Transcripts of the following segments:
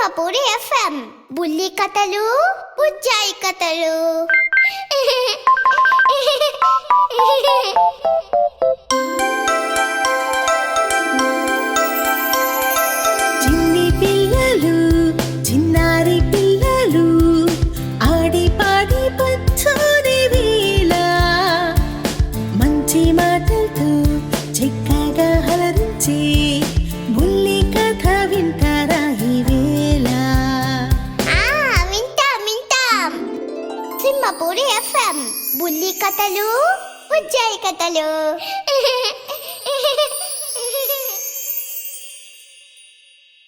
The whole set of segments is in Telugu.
సింహపూరి ఎఫ్ఎం బుల్లి కథలు బుజ్జాయి కథలు. చిన్ని పిల్లలు చిన్నారి పిల్లలు ఆడి పాడి పచ్చని వేళ మంచి మాటలతో చక్కగా హలరించి బుల్లి కథ వింటారా ఈ వేళ. వింటాం సింహపూరి ఎఫ్ఎం బుల్లి కథలు బుజ్జాయి కథలు.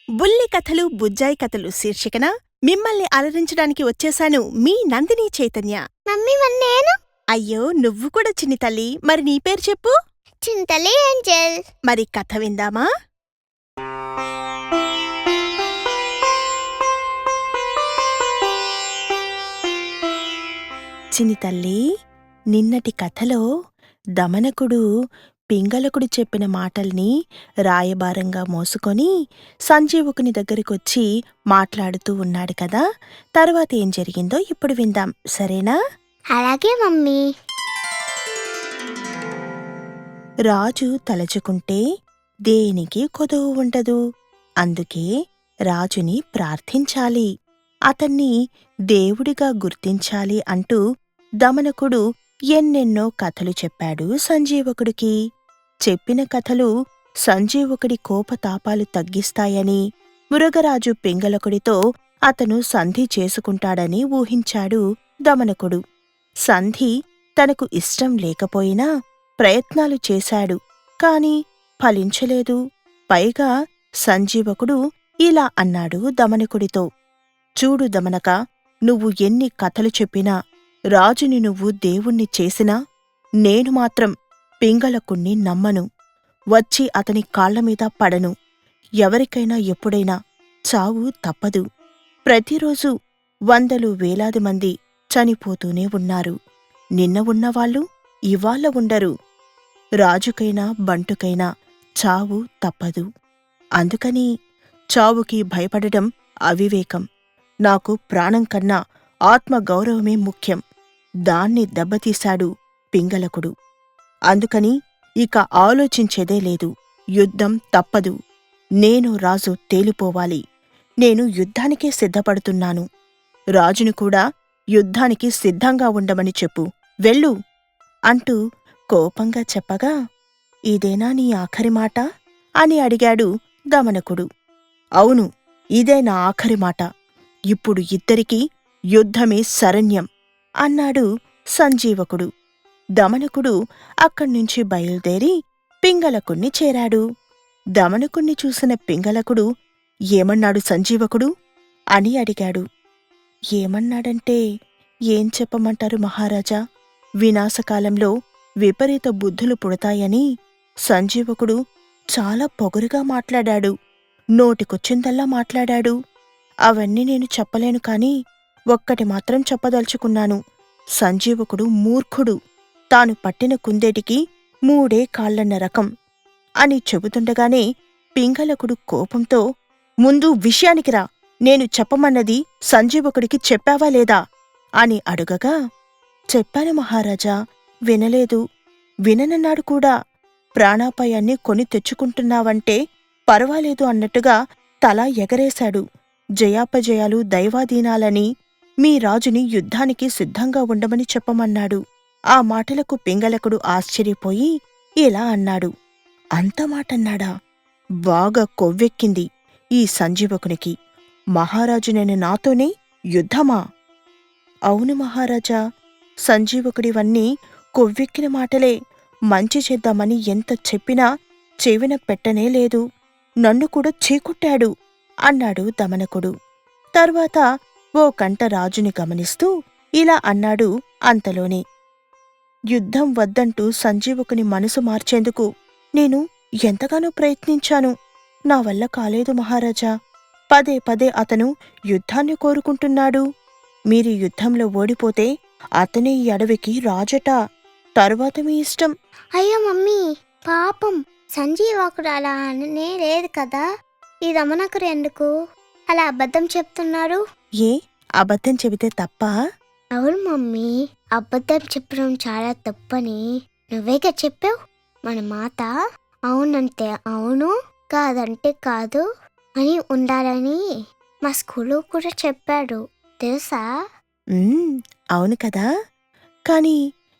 బుల్లి కథలు బుజ్జాయి కథలు శీర్షికన మిమ్మల్ని అలరించడానికి వచ్చేశాను మీ నందిని చైతన్య. మమ్మీ నేను అయ్యో నువ్వు కూడా చిన్ని తల్లి, మరి నీ పేరు చెప్పు. చింతలి ఏంజెల్. మరి కథ విందామా? చిన్ని తల్లి, నిన్నటి కథలో దమనకుడు పింగళకుడు చెప్పిన మాటల్ని రాయబారంగా మోసుకొని సంజీవకుని దగ్గరికొచ్చి మాట్లాడుతూ ఉన్నాడు కదా. తర్వాత ఏం జరిగిందో ఇప్పుడు విందాం, సరేనా? అలాగే మమ్మీ. రాజు తలచుకుంటే దేనికి కొదువు ఉండదు. అందుకే రాజుని ప్రార్థించాలి, అతన్ని దేవుడిగా గుర్తించాలి అంటూ దమనకుడు ఎన్నెన్నో కథలు చెప్పాడు సంజీవకుడికి. చెప్పిన కథలు సంజీవకుడి కోపతాపాలు తగ్గిస్తాయని, మృగరాజు పింగళకుడితో అతను సంధి చేసుకుంటాడని ఊహించాడు దమనకుడు. సంధి తనకు ఇష్టం లేకపోయినా ప్రయత్నాలు చేశాడు, కాని ఫలించలేదు. పైగా సంజీవకుడు ఇలా అన్నాడు దమనకుడితో, చూడు దమనక, నువ్వు ఎన్ని కథలు చెప్పినా, రాజుని నువ్వు దేవుణ్ణి చేసినా నేను మాత్రం పింగళకుణ్ణి నమ్మను. వచ్చి అతని కాళ్లమీద పడను. ఎవరికైనా ఎప్పుడైనా చావు తప్పదు. ప్రతిరోజూ వందలు వేలాది మంది చనిపోతూనే ఉన్నారు. నిన్న ఉన్నవాళ్ళు ఇవాళ ఉండరు. రాజుకైనా బంటుకైనా చావు తప్పదు. అందుకని చావుకి భయపడడం అవివేకం. నాకు ప్రాణం కన్నా ఆత్మగౌరవమే ముఖ్యం. దాన్ని దెబ్బతీశాడు పింగళకుడు. అందుకని ఇక ఆలోచించేదే లేదు. యుద్ధం తప్పదు. నేను రాజు తేలిపోవాలి. నేను యుద్ధానికే సిద్ధపడుతున్నాను. రాజును కూడా యుద్ధానికి సిద్ధంగా ఉండమని చెప్పు, వెళ్ళు అంటూ కోపంగా చెప్పగా, ఇదేనా నీ ఆఖరి మాట అని అడిగాడు దమనకుడు. అవును, ఇదే నా ఆఖరి మాట. ఇప్పుడు ఇద్దరికీ యుద్ధమే శరణ్యం అన్నాడు సంజీవకుడు. దమనకుడు అక్కడ్నుంచి బయలుదేరి పింగళకుణ్ణి చేరాడు. దమనకుణ్ణి చూసిన పింగళకుడు, ఏమన్నాడు సంజీవకుడు అని అడిగాడు. ఏమన్నాడంటే ఏం చెప్పమంటారు మహారాజా, వినాశకాలంలో విపరీత బుద్ధులు పుడతాయని సంజీవకుడు చాలా పొగరుగా మాట్లాడాడు. నోటికొచ్చిందల్లా మాట్లాడాడు. అవన్నీ నేను చెప్పలేను కాని ఒక్కటి మాత్రం చెప్పదలుచుకున్నాను. సంజీవకుడు మూర్ఖుడు. తాను పట్టిన కుందేటికి 3 కాళ్లన్న రకం అని చెబుతుండగానే పింగళకుడు కోపంతో, ముందు విషయానికి రా, నేను చెప్పమన్నది సంజీవకుడికి చెప్పావా లేదా అని అడుగగా, చెప్పాను మహారాజా, వినలేదు. విననన్నాడు కూడా. ప్రాణాపాయాన్ని కొని తెచ్చుకుంటున్నావంటే పర్వాలేదు అన్నట్టుగా తల ఎగరేశాడు. జయాపజయాలు దైవాధీనాలని మీ రాజుని యుద్ధానికి సిద్ధంగా ఉండమని చెప్పమన్నాడు. ఆ మాటలకు పింగళకుడు ఆశ్చర్యపోయి ఇలా అన్నాడు, అంత మాటన్నాడా? బాగా కొవ్వెక్కింది ఈ సంజీవకునికి. మహారాజునైన నాతోనే యుద్ధమా? అవును మహారాజా, సంజీవకుడివన్నీ కొవ్వెక్కిన మాటలే. మంచి చేద్దామని ఎంత చెప్పినా చెవిన పెట్టనే లేదు. నన్ను కూడా చీకొట్టాడు అన్నాడు దమనకుడు. తర్వాత ఓ కంట రాజుని గమనిస్తూ ఇలా అన్నాడు అంతలోనే, యుద్ధం వద్దంటూ సంజీవకుని మనసు మార్చేందుకు నేను ఎంతగానో ప్రయత్నించాను. నా వల్ల కాలేదు మహారాజా. పదే పదే అతను యుద్ధాన్ని కోరుకుంటున్నాడు. మీరు యుద్ధంలో ఓడిపోతే అతనే ఈ అడవికి రాజట. తరువాత మీ ఇష్టం. అయ్యో మమ్మీ, పాపం సంజీవకుడు అలా అననే లేదు కదా. ఈ దమనకుడు ఎందుకు? అలా అబద్ధం చెప్తున్నారు? ఏ అబద్ధం చెబితే తప్పా? అవును మమ్మీ, అబద్ధం చెప్పడం చాలా తప్పని నువ్వేగా చెప్పావు. మన మాట అవునంటే అవును, కాదంటే కాదు అని ఉండాలని మా స్కూల్లో కూడా చెప్పాడు, తెలుసా? ఉమ్, అవును కదా. కాని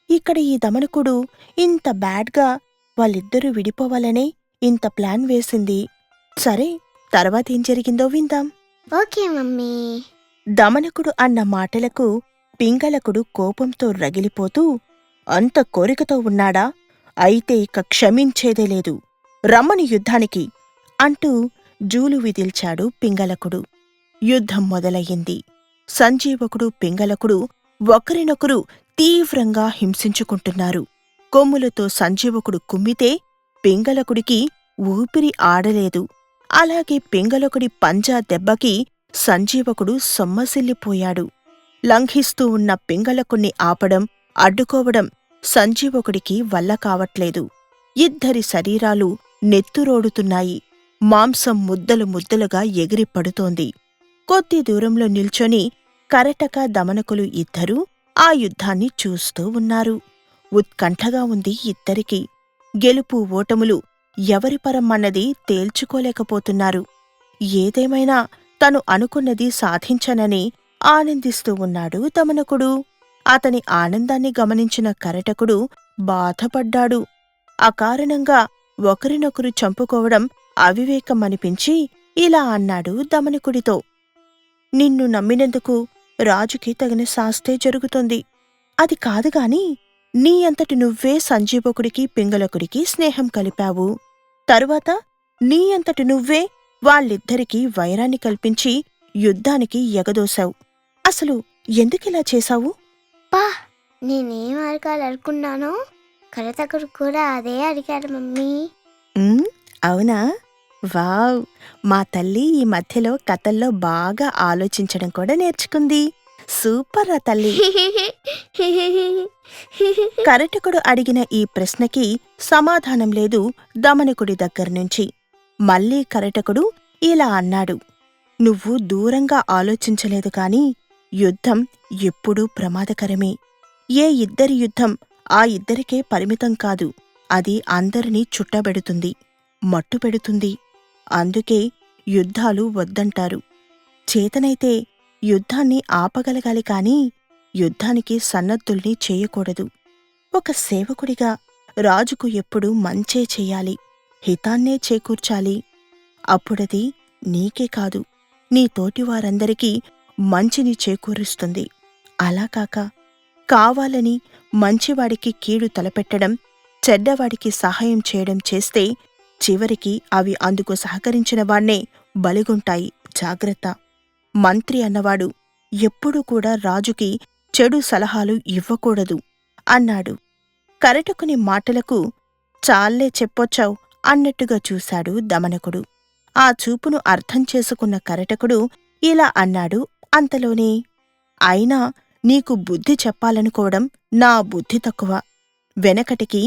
ఇక్కడ ఈ దమనకుడు ఇంత బ్యాడ్గా వాళ్ళిద్దరూ విడిపోవాలనే ఇంత ప్లాన్ వేసింది. సరే, తర్వాతేం జరిగిందో విందాం. Okay mummy. దమనకుడు అన్న మాటలకు పింగళకుడు కోపంతో రగిలిపోతూ, అంత కోరికతో ఉన్నాడా? అయితే ఇక క్షమించేదే లేదు, రమ్మని యుద్ధానికి అంటూ జూలు విదిల్చాడు పింగళకుడు. యుద్ధం మొదలయ్యింది. సంజీవకుడు పింగళకుడు ఒకరినొకరు తీవ్రంగా హింసించుకుంటున్నారు. కొమ్ములతో సంజీవకుడు కుమ్మితే పింగళకుడికి ఊపిరి ఆడలేదు. అలాగే పింగళకుడి పంజా దెబ్బకి సంజీవకుడు సొమ్మసిల్లిపోయాడు. లంఘిస్తూ ఉన్న పింగళకుణ్ణి ఆపడం, అడ్డుకోవడం సంజీవకుడికి వల్ల కావట్లేదు. ఇద్దరి శరీరాలు నెత్తురోడుతున్నాయి. మాంసం ముద్దలు ముద్దలుగా ఎగిరి పడుతోంది. కొద్ది దూరంలో నిల్చొని కరటక దమనకులు ఇద్దరూ ఆ యుద్ధాన్ని చూస్తూ ఉన్నారు. ఉత్కంఠగా ఉంది ఇద్దరికీ. గెలుపు ఓటములు ఎవరిపరమన్నది తేల్చుకోలేకపోతున్నారు. ఏదేమైనా తను అనుకున్నది సాధించనని ఆనందిస్తూ ఉన్నాడు దమనకుడు. అతని ఆనందాన్ని గమనించిన కరటకుడు బాధపడ్డాడు. అకారణంగా ఒకరినొకరు చంపుకోవడం అవివేకమనిపించి ఇలా అన్నాడు దమనకుడితో, నిన్ను నమ్మినందుకు రాజుకి తగిన శాస్తే జరుగుతుంది. అది కాదుగాని నీ అంతటి నువ్వే సంజీవకుడికి పింగళకుడికి స్నేహం కలిపావు. తరువాత నీ అంతటి నువ్వే వాళ్ళిద్దరికీ వైరాన్ని కల్పించి యుద్ధానికి ఎగదోశావు. అసలు ఎందుకిలా చేశావు? పా, నేనేం అడగాలనుకున్నానో కరతకుడు కూడా అదే అడిగాడు మమ్మీ. అవునా? వావ్! మా తల్లి ఈ మధ్యలో కథల్లో బాగా ఆలోచించడం కూడా నేర్చుకుంది. సూపర్ రా తల్లి. కరటకుడు అడిగిన ఈ ప్రశ్నకి సమాధానం లేదు దమనకుడి దగ్గర్నుంచి. మళ్ళీ కరటకుడు ఇలా అన్నాడు, నువ్వు దూరంగా ఆలోచించలేదు కాని యుద్ధం ఎప్పుడూ ప్రమాదకరమే. ఏ ఇద్దరి యుద్ధం ఆ ఇద్దరికే పరిమితం కాదు. అది అందరినీ చుట్టబెడుతుంది, మట్టుపెడుతుంది. అందుకే యుద్ధాలు వద్దంటారు. చేతనైతే యుద్ధాన్ని ఆపగలగాలి కాని యుద్ధానికి సన్నద్ధుల్ని చేయకూడదు. ఒక సేవకుడిగా రాజుకు ఎప్పుడూ మంచే చెయ్యాలి, హితాన్నే చేకూర్చాలి. అప్పుడది నీకే కాదు, నీ తోటివారందరికీ మంచిని చేకూరుస్తుంది. అలా కాక కావాలని మంచివాడికి కీడు తలపెట్టడం, చెడ్డవాడికి సహాయం చేయడం చేస్తే చివరికి అవి అందుకు సహకరించిన వాణ్ణే బలిగొంటాయి. జాగ్రత్త. మంత్రి అన్నవాడు ఎప్పుడూ కూడా రాజుకి చెడు సలహాలు ఇవ్వకూడదు అన్నాడు. కరటకుని మాటలకు చాల్లే చెప్పొచ్చావు అన్నట్టుగా చూశాడు దమనకుడు. ఆ చూపును అర్థం చేసుకున్న కరటకుడు ఇలా అన్నాడు అంతలోనే, అయినా నీకు బుద్ధి చెప్పాలనుకోవడం నా బుద్ధి తక్కువ. వెనకటికి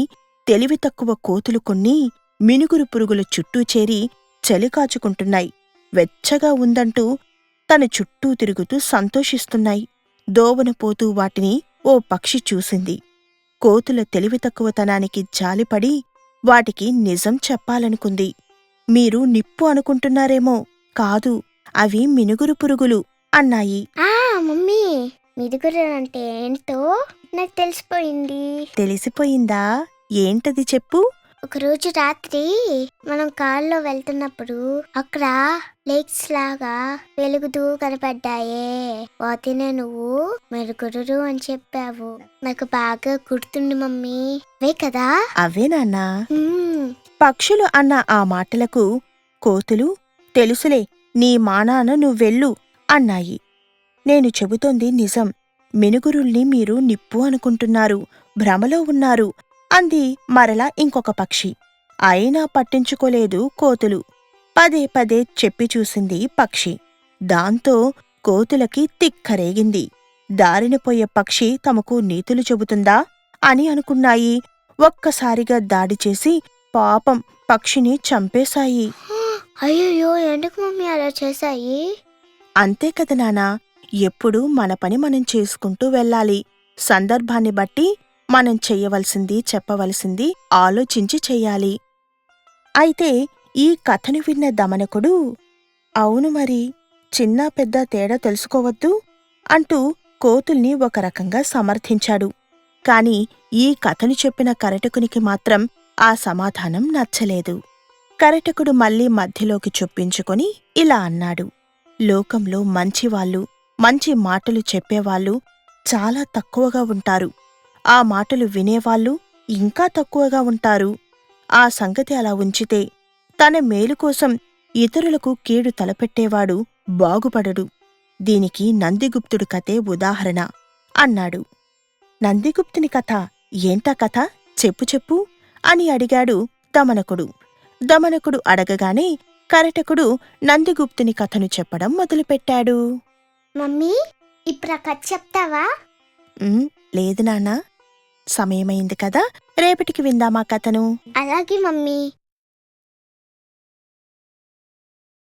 తెలివి తక్కువ కోతులు కొన్ని మినుగురు పురుగుల చుట్టూ చేరి చలికాచుకుంటున్నాయి. వెచ్చగా ఉందంటూ తన చుట్టూ తిరుగుతూ సంతోషిస్తున్నాయి. దోవనపోతూ వాటిని ఓ పక్షి చూసింది. కోతుల తెలివి తక్కువతనానికి జాలిపడి వాటికి నిజం చెప్పాలనుకుంది. మీరు నిప్పు అనుకుంటున్నారేమో, కాదు, అవి మినుగురు పురుగులు అన్నాయి. మమ్మీ, మినుగురు అంటే ఏంటో నాకు తెలిసిపోయింది. తెలిసిపోయిందా? ఏంటది చెప్పు. ఒకరోజు రాత్రి మనం కారులో వెళ్తున్నప్పుడు అక్కడ లేక్స్ లాగా వెలుగుతూ కనపడ్డాయే, వాటినే నువ్వు మెరుగురు అని చెప్పావు. నాకు బాగా గుర్తుంది మమ్మీ. అవే కదా? అవే నాన్నా. పక్షులు అన్న ఆ మాటలకు కోతులు, తెలుసులే, నీ మానాన నువ్వెళ్ళు అన్నాయి. నేను చెబుతోంది నిజం. మినుగురుల్ని మీరు నిప్పు అనుకుంటున్నారు, భ్రమలో ఉన్నారు అంది మరలా ఇంకొక పక్షి. అయినా పట్టించుకోలేదు కోతులు. పదే పదే చెప్పి చూసింది పక్షి. దాంతో కోతులకి తిక్కరేగింది. దారిన పోయే పక్షి తమకు నీతులు చెబుతుందా అని అనుకున్నాయి. ఒక్కసారిగా దాడి చేసి పాపం పక్షిని చంపేశాయి. అయ్యో, ఎందుకు మమ్మీ అలా చేశాయి? అంతే కదా నానా, ఎప్పుడూ మన పని మనం చేసుకుంటూ వెళ్ళాలి. సందర్భాన్ని బట్టి మనం చెయ్యవలసింది చెప్పవలసింది ఆలోచించి చెయ్యాలి. అయితే ఈ కథను విన్న దమనకుడు, అవును మరి, చిన్నా పెద్ద తేడా తెలుసుకోవద్దు అంటూ కోతుల్ని ఒక రకంగా సమర్థించాడు. కాని ఈ కథను చెప్పిన కరటకునికి మాత్రం ఆ సమాధానం నచ్చలేదు. కరటకుడు మళ్ళీ మధ్యలోకి చొప్పించుకొని ఇలా అన్నాడు, లోకంలో మంచివాళ్ళు, మంచి మాటలు చెప్పేవాళ్ళు చాలా తక్కువగా ఉంటారు. ఆ మాటలు వినేవాళ్ళు ఇంకా తక్కువగా ఉంటారు. ఆ సంగతి అలా ఉంచితే తన మేలు కోసం ఇతరులకు కీడు తలపెట్టేవాడు బాగుపడడు. దీనికి నందిగుప్తుడి కథే ఉదాహరణ అన్నాడు. నందిగుప్తుని కథ? ఏంటా కథ? చెప్పు చెప్పు అని అడిగాడు దమనకుడు. దమనకుడు అడగగానే కరటకుడు నందిగుప్తుని కథను చెప్పడం మొదలుపెట్టాడు. మమ్మీ, ఇప్పుడు ఆ కథ చెప్తావా? లేదు నాన్నా, సమయమైంది కదా, రేపటికి విందామా కథను. అలాగే మమ్మీ.